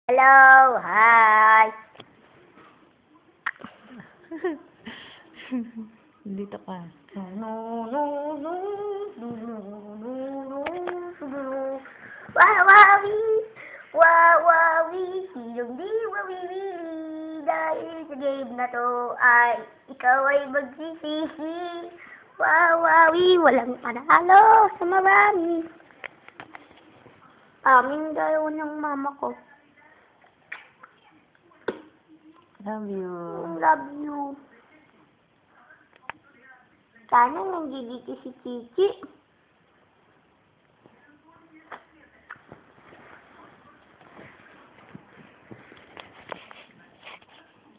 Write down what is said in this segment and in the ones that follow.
Hello, hi. Dito ka. Wawawi, wawawi, silong di wawiwi. Dahil sa game na to ay ikaw ay magsisisi. Wawawi, walang panalo sa marami. Aming daw ng mama ko. Love you. Love you. Sana nanggigiti si Kiki.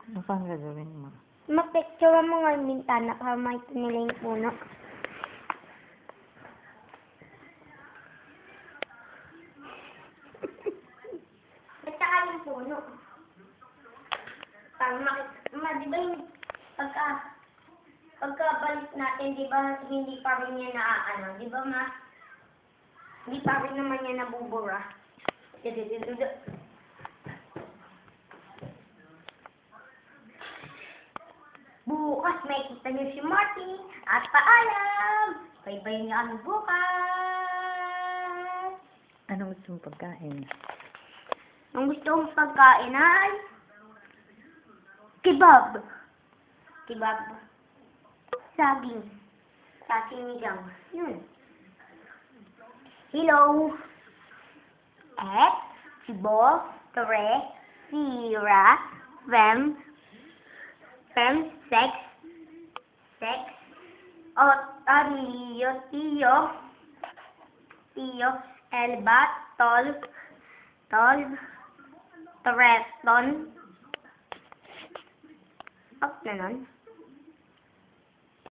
Ano pang gagawin mo? Mapicture mo nga yung bintana para makita nila yung puno. At saka yung puno. Para makita, di ba yung pagkabalik natin, di ba hindi pa rin niya naaano? Di ba hindi pa rin naman niya nabubura. Bukas may kita niyo si Marty at paalam! Bye-bye niyo kami bukas! Anong gusto mong pagkain? Ang gusto kong pagkain ay kebab. Kebab. Saging. Sasinigang. Yun. Hello. Et, sibo, tore, sira, fem, sex, otario, tío, elba, tol, treton, na nun.